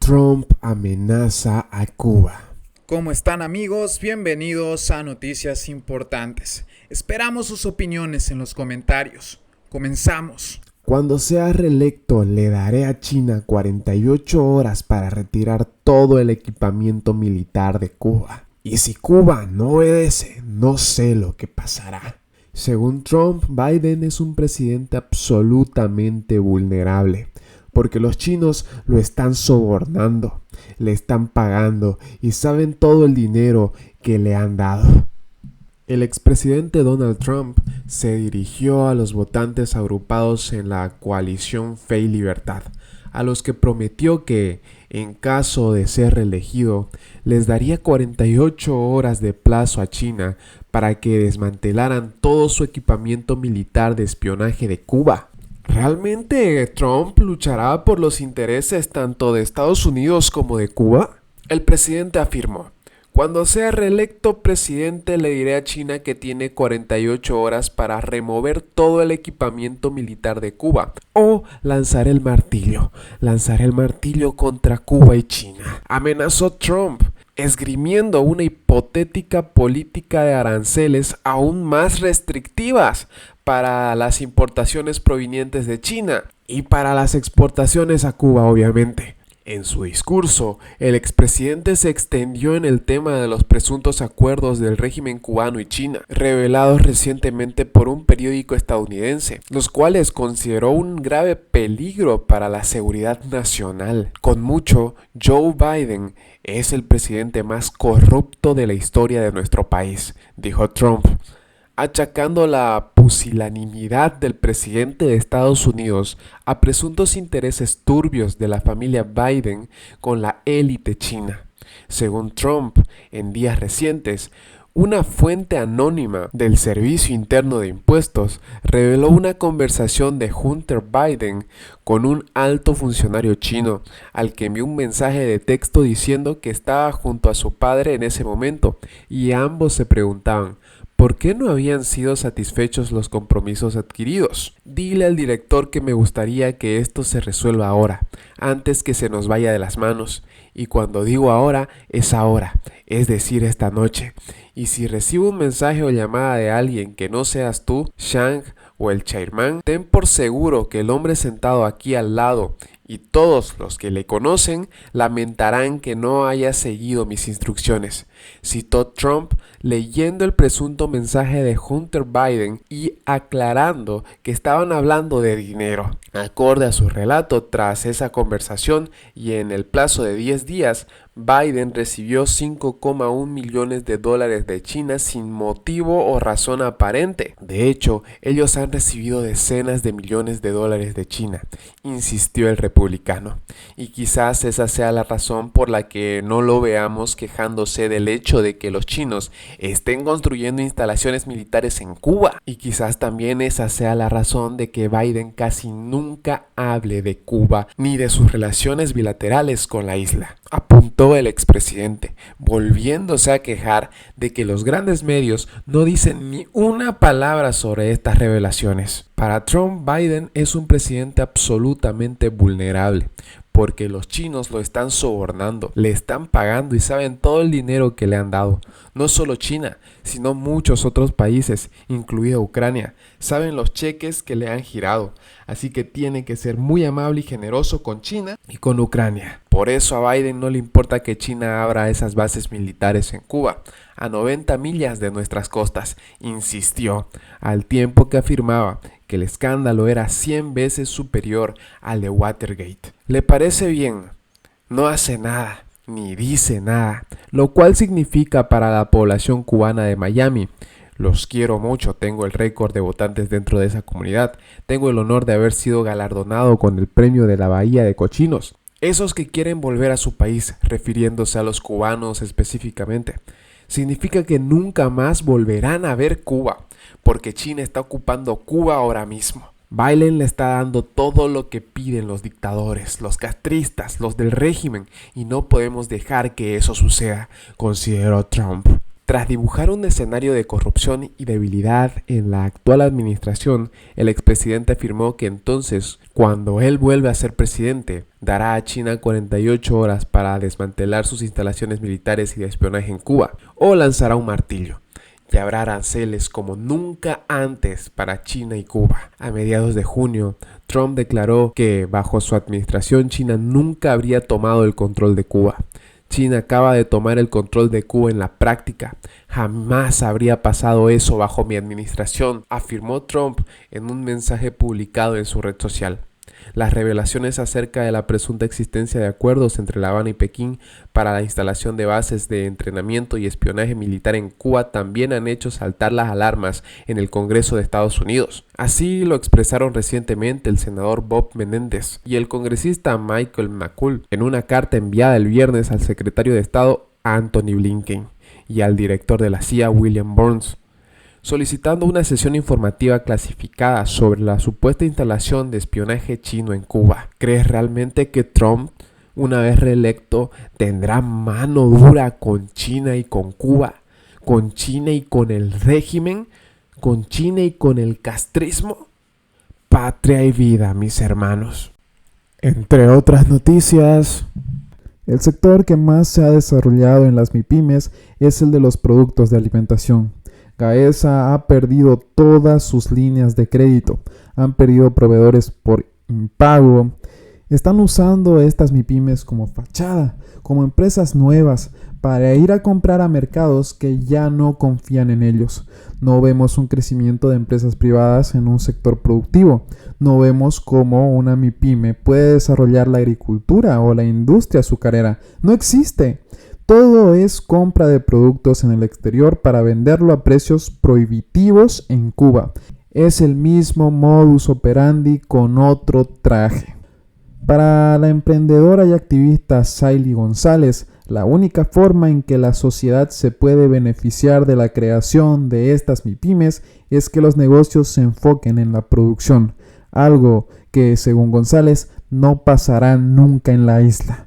Trump amenaza a Cuba. ¿Cómo están, amigos? Bienvenidos a Noticias Importantes. Esperamos sus opiniones en los comentarios. Comenzamos. Cuando sea reelecto, le daré a China 48 horas para retirar todo el equipamiento militar de Cuba. Y si Cuba no obedece, no sé lo que pasará. Según Trump, Biden es un presidente absolutamente vulnerable, porque los chinos lo están sobornando, le están pagando y saben todo el dinero que le han dado. El expresidente Donald Trump se dirigió a los votantes agrupados en la coalición Fe y Libertad, a los que prometió que, en caso de ser reelegido, les daría 48 horas de plazo a China para que desmantelaran todo su equipamiento militar de espionaje de Cuba. ¿Realmente Trump luchará por los intereses tanto de Estados Unidos como de Cuba? El presidente afirmó: cuando sea reelecto presidente le diré a China que tiene 48 horas para remover todo el equipamiento militar de Cuba o lanzaré el martillo contra Cuba y China. Amenazó Trump, esgrimiendo una hipotética política de aranceles aún más restrictivas para las importaciones provenientes de China y para las exportaciones a Cuba, obviamente. En su discurso, el expresidente se extendió en el tema de los presuntos acuerdos del régimen cubano y China, revelados recientemente por un periódico estadounidense, los cuales consideró un grave peligro para la seguridad nacional. Con mucho, Joe Biden es el presidente más corrupto de la historia de nuestro país, dijo Trump, achacando la pusilanimidad del presidente de Estados Unidos a presuntos intereses turbios de la familia Biden con la élite china. Según Trump, en días recientes, una fuente anónima del Servicio Interno de Impuestos reveló una conversación de Hunter Biden con un alto funcionario chino, al que envió un mensaje de texto diciendo que estaba junto a su padre en ese momento, y ambos se preguntaban: ¿por qué no habían sido satisfechos los compromisos adquiridos? Dile al director que me gustaría que esto se resuelva ahora, antes que se nos vaya de las manos. Y cuando digo ahora, es decir, esta noche. Y si recibo un mensaje o llamada de alguien que no seas tú, Shang o el chairman, ten por seguro que el hombre sentado aquí al lado y todos los que le conocen lamentarán que no haya seguido mis instrucciones, citó Trump, leyendo el presunto mensaje de Hunter Biden y aclarando que estaban hablando de dinero. Acorde a su relato, tras esa conversación y en el plazo de 10 días, Biden recibió $5,1 millones de China sin motivo o razón aparente. De hecho, ellos han recibido decenas de millones de dólares de China, insistió el republicano. Y quizás esa sea la razón por la que no lo veamos quejándose del hecho de que los chinos estén construyendo instalaciones militares en Cuba. Y quizás también esa sea la razón de que Biden casi nunca hable de Cuba ni de sus relaciones bilaterales con la isla, apuntó el expresidente, volviéndose a quejar de que los grandes medios no dicen ni una palabra sobre estas revelaciones. Para Trump, Biden es un presidente absolutamente vulnerable, porque los chinos lo están sobornando, le están pagando y saben todo el dinero que le han dado. No solo China, sino muchos otros países, incluida Ucrania, saben los cheques que le han girado, así que tiene que ser muy amable y generoso con China y con Ucrania. Por eso a Biden no le importa que China abra esas bases militares en Cuba, a 90 millas de nuestras costas, insistió, al tiempo que afirmaba que el escándalo era 100 veces superior al de Watergate. Le parece bien, no hace nada, ni dice nada, lo cual significa para la población cubana de Miami: los quiero mucho, tengo el récord de votantes dentro de esa comunidad, tengo el honor de haber sido galardonado con el premio de la Bahía de Cochinos. Esos que quieren volver a su país, refiriéndose a los cubanos específicamente, significa que nunca más volverán a ver Cuba, porque China está ocupando Cuba ahora mismo. Biden le está dando todo lo que piden los dictadores, los castristas, los del régimen, y no podemos dejar que eso suceda, consideró Trump. Tras dibujar un escenario de corrupción y debilidad en la actual administración, el expresidente afirmó que entonces, cuando él vuelva a ser presidente, dará a China 48 horas para desmantelar sus instalaciones militares y de espionaje en Cuba, o lanzará un martillo. Y habrá aranceles como nunca antes para China y Cuba. A mediados de junio, Trump declaró que bajo su administración China nunca habría tomado el control de Cuba. China acaba de tomar el control de Cuba en la práctica. Jamás habría pasado eso bajo mi administración, afirmó Trump en un mensaje publicado en su red social. Las revelaciones acerca de la presunta existencia de acuerdos entre La Habana y Pekín para la instalación de bases de entrenamiento y espionaje militar en Cuba también han hecho saltar las alarmas en el Congreso de Estados Unidos. Así lo expresaron recientemente el senador Bob Menéndez y el congresista Michael McCaul en una carta enviada el viernes al secretario de Estado Antony Blinken y al director de la CIA William Burns, solicitando una sesión informativa clasificada sobre la supuesta instalación de espionaje chino en Cuba. ¿Crees realmente que Trump, una vez reelecto, tendrá mano dura con China y con Cuba? ¿Con China y con el régimen? ¿Con China y con el castrismo? Patria y vida, mis hermanos. Entre otras noticias, el sector que más se ha desarrollado en las MIPYMES es el de los productos de alimentación. Gaesa ha perdido todas sus líneas de crédito, han perdido proveedores por impago. Están usando estas MIPYMES como fachada, como empresas nuevas, para ir a comprar a mercados que ya no confían en ellos. No vemos un crecimiento de empresas privadas en un sector productivo. No vemos cómo una MIPYME puede desarrollar la agricultura o la industria azucarera. No existe. Todo es compra de productos en el exterior para venderlo a precios prohibitivos en Cuba. Es el mismo modus operandi con otro traje. Para la emprendedora y activista Saily González, la única forma en que la sociedad se puede beneficiar de la creación de estas MIPYMES es que los negocios se enfoquen en la producción, algo que, según González, no pasará nunca en la isla.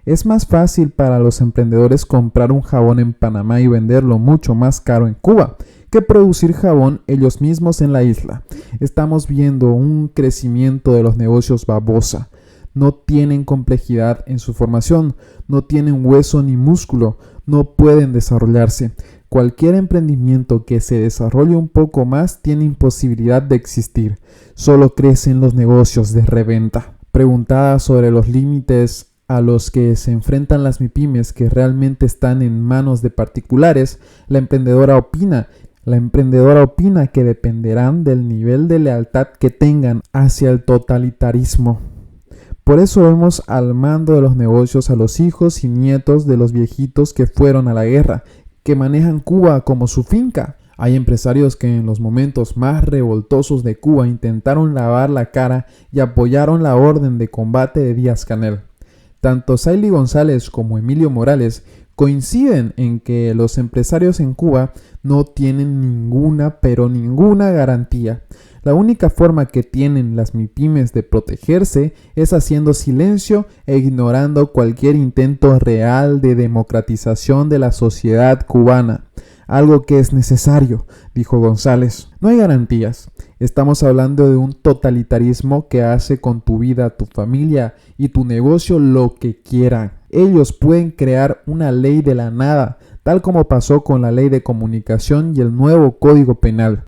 Es más fácil para los emprendedores comprar un jabón en Panamá y venderlo mucho más caro en Cuba que producir jabón ellos mismos en la isla. Estamos viendo un crecimiento de los negocios babosa. No tienen complejidad en su formación, no tienen hueso ni músculo, no pueden desarrollarse. Cualquier emprendimiento que se desarrolle un poco más tiene imposibilidad de existir. Solo crecen los negocios de reventa. Preguntada sobre los límites a los que se enfrentan las MIPYMES que realmente están en manos de particulares, la emprendedora opina que dependerán del nivel de lealtad que tengan hacia el totalitarismo. Por eso vemos al mando de los negocios a los hijos y nietos de los viejitos que fueron a la guerra, que manejan Cuba como su finca. Hay empresarios que en los momentos más revoltosos de Cuba intentaron lavar la cara y apoyaron la orden de combate de Díaz-Canel. Tanto Saily González como Emilio Morales coinciden en que los empresarios en Cuba no tienen ninguna garantía. La única forma que tienen las MIPYMES de protegerse es haciendo silencio e ignorando cualquier intento real de democratización de la sociedad cubana. Algo que es necesario, dijo González. No hay garantías. Estamos hablando de un totalitarismo que hace con tu vida, tu familia y tu negocio lo que quieran. Ellos pueden crear una ley de la nada, tal como pasó con la ley de comunicación y el nuevo Código Penal.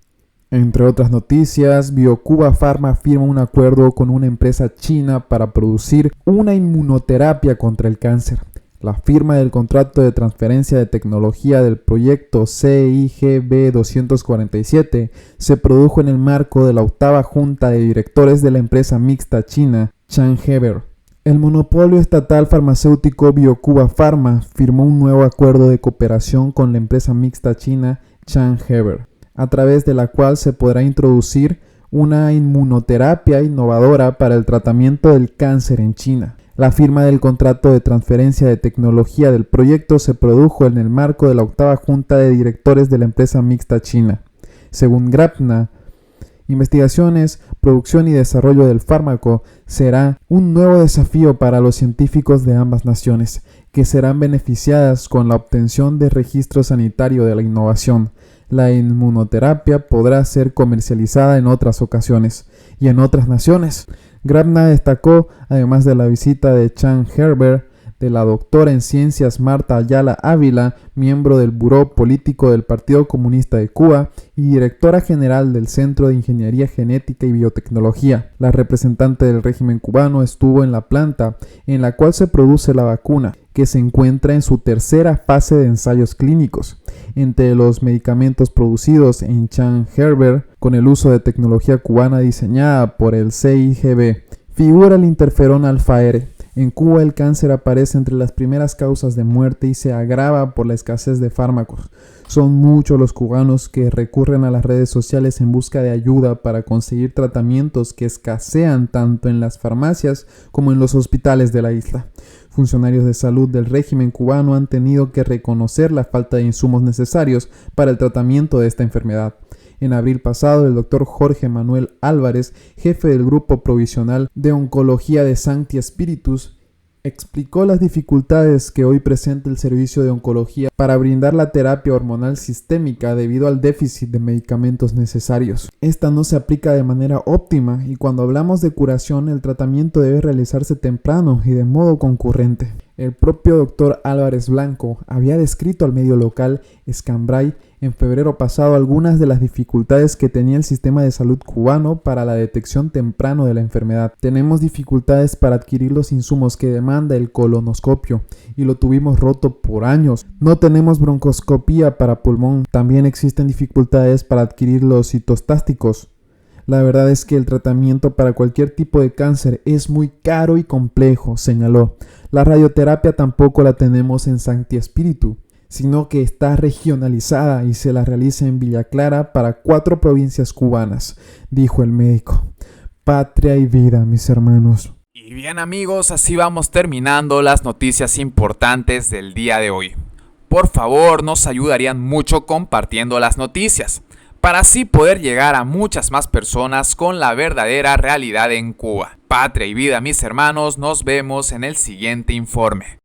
Entre otras noticias, BioCuba Pharma firma un acuerdo con una empresa china para producir una inmunoterapia contra el cáncer. La firma del contrato de transferencia de tecnología del proyecto CIGB 247 se produjo en el marco de la 8ª Junta de Directores de la empresa mixta china Changheber. El monopolio estatal farmacéutico BioCuba Pharma firmó un nuevo acuerdo de cooperación con la empresa mixta china Changheber, a través de la cual se podrá introducir una inmunoterapia innovadora para el tratamiento del cáncer en China. La firma del contrato de transferencia de tecnología del proyecto se produjo en el marco de la 8ª Junta de Directores de la empresa mixta china. Según Grapna, investigaciones producción y desarrollo del fármaco será un nuevo desafío para los científicos de ambas naciones, que serán beneficiadas con la obtención de registro sanitario de la innovación. La inmunoterapia podrá ser comercializada en otras ocasiones y en otras naciones. Grabna destacó, además de la visita de Chan Herbert, de la doctora en ciencias Marta Ayala Ávila, miembro del Buró Político del Partido Comunista de Cuba y directora general del Centro de Ingeniería Genética y Biotecnología. La representante del régimen cubano estuvo en la planta en la cual se produce la vacuna, que se encuentra en su tercera fase de ensayos clínicos. Entre los medicamentos producidos en Chan Herbert, con el uso de tecnología cubana diseñada por el CIGB, figura el interferón alfa-R. En Cuba el cáncer aparece entre las primeras causas de muerte y se agrava por la escasez de fármacos. Son muchos los cubanos que recurren a las redes sociales en busca de ayuda para conseguir tratamientos que escasean tanto en las farmacias como en los hospitales de la isla. Funcionarios de salud del régimen cubano han tenido que reconocer la falta de insumos necesarios para el tratamiento de esta enfermedad. En abril pasado, el doctor Jorge Manuel Álvarez, jefe del Grupo Provisional de Oncología de Sancti Spiritus, explicó las dificultades que hoy presenta el servicio de oncología para brindar la terapia hormonal sistémica debido al déficit de medicamentos necesarios. Esta no se aplica de manera óptima y cuando hablamos de curación, el tratamiento debe realizarse temprano y de modo concurrente. El propio doctor Álvarez Blanco había descrito al medio local Escambray en febrero pasado algunas de las dificultades que tenía el sistema de salud cubano para la detección temprano de la enfermedad. Tenemos dificultades para adquirir los insumos que demanda el colonoscopio y lo tuvimos roto por años. No tenemos broncoscopía para pulmón. También existen dificultades para adquirir los citostásticos. La verdad es que el tratamiento para cualquier tipo de cáncer es muy caro y complejo, señaló. La radioterapia tampoco la tenemos en Sancti Spiritu, sino que está regionalizada y se la realiza en Villa Clara para 4 provincias cubanas, dijo el médico. Patria y vida, mis hermanos. Y bien amigos, así vamos terminando las noticias importantes del día de hoy. Por favor, nos ayudarían mucho compartiendo las noticias, para así poder llegar a muchas más personas con la verdadera realidad en Cuba. Patria y vida, mis hermanos, nos vemos en el siguiente informe.